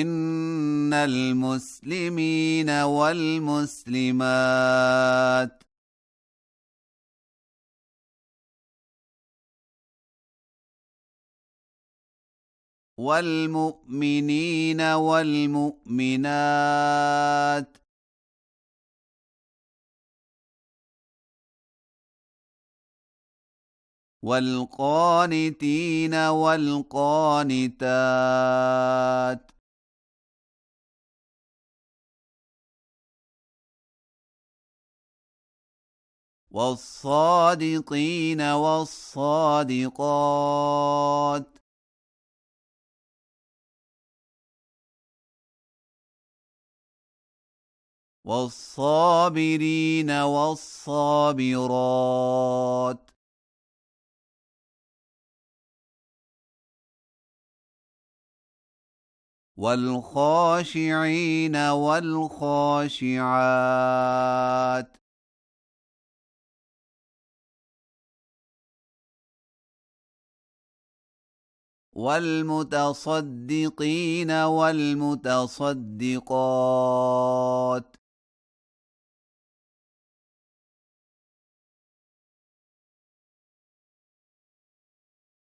إن المسلمين والمسلمات والمؤمنين والمؤمنات والقانتين والقانتات والصادقين والصادقات والصابرين والصابرات والخاشعين والخاشعات والمتصدقين والمتصدقات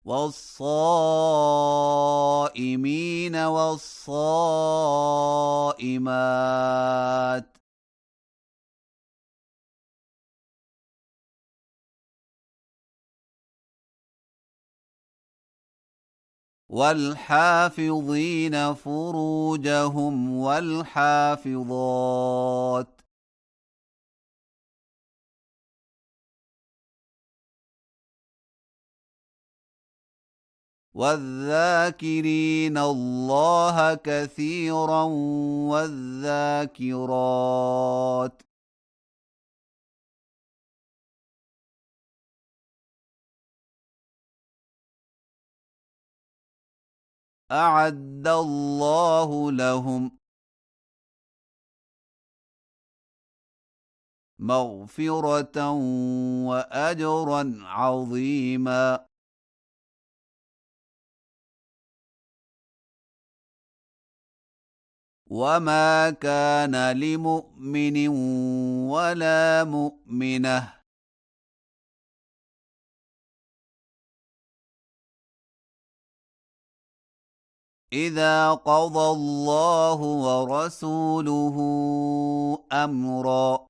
والصائمين والصائمات والحافظين فروجهم والحافظات والذاكرين الله كثيرا والذاكرات أعد الله لهم مغفرة وأجرا عظيما وما كان لمؤمن ولا مؤمنة إذا قضى الله ورسوله أمرا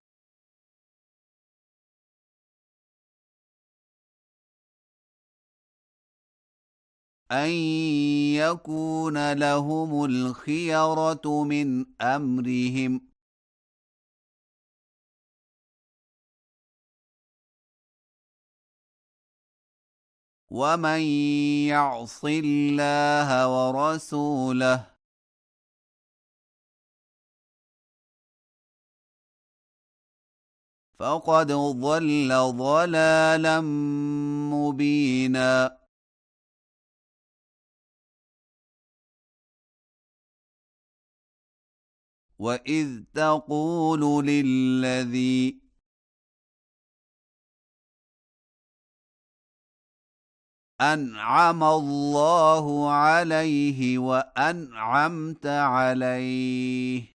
أن يكون لهم الخيرة من أمرهم ومن يعص الله ورسوله فقد ضل ضلالا مبينا وإذ تقول للذي أنعم الله عليه وأنعمت عليه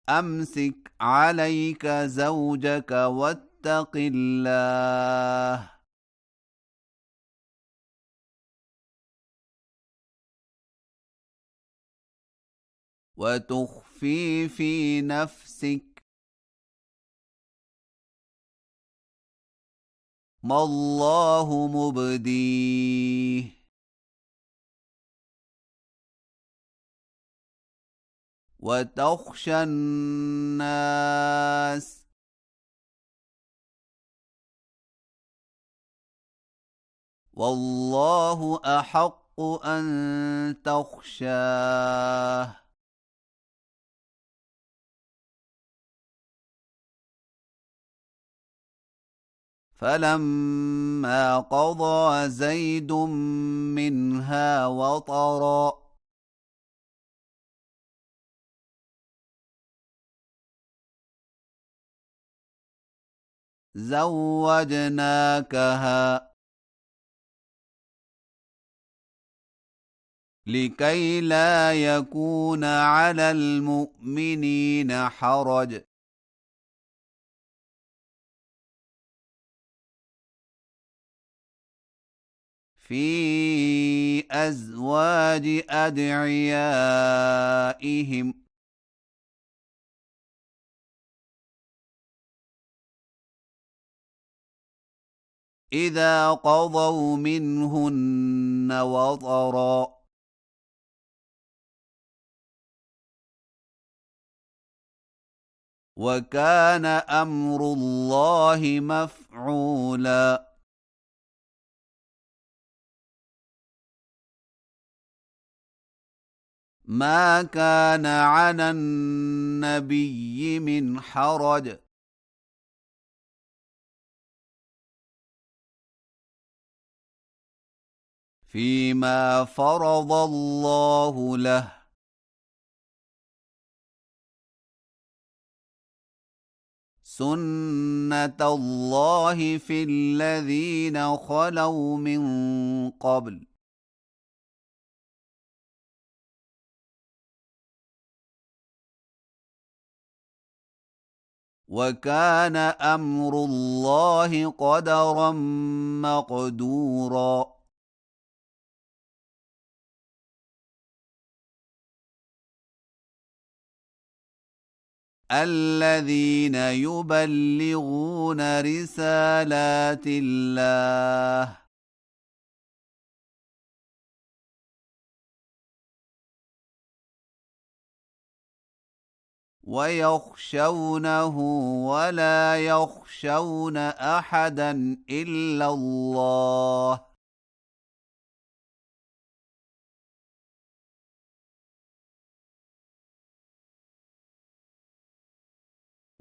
أمسك عليك زوجك واتق الله وتخفي في نفسك ما الله مبديه وتخشى الناس والله أحق أن تخشاه فلما قضى زيد منها وطرا زوجناكها لكي لا يكون على المؤمنين حرج في أزواج أدعيائهم إذا قضوا منهن وطرا وكان أمر الله مفعولا ما كان على النبي من حرج فيما فرض الله له سنة الله في الذين خلوا من قبل وكان أمر الله قدرا مقدورا الذين يبلغون رسالات الله ويخشونه ولا يخشون أحدا إلا الله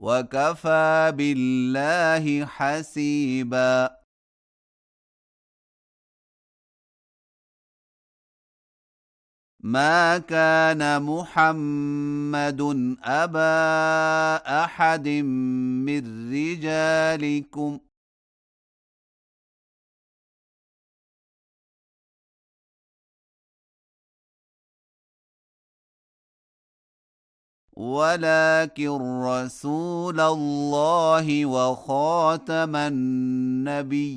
وكفى بالله حسيبا ما كان محمد أبا أحد من رجالكم ولكن رسول الله وخاتم النبيين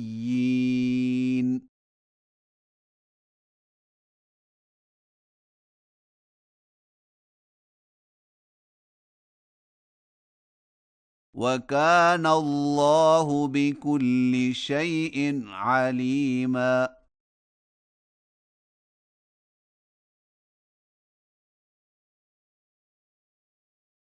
وكان الله بكل شيء عليما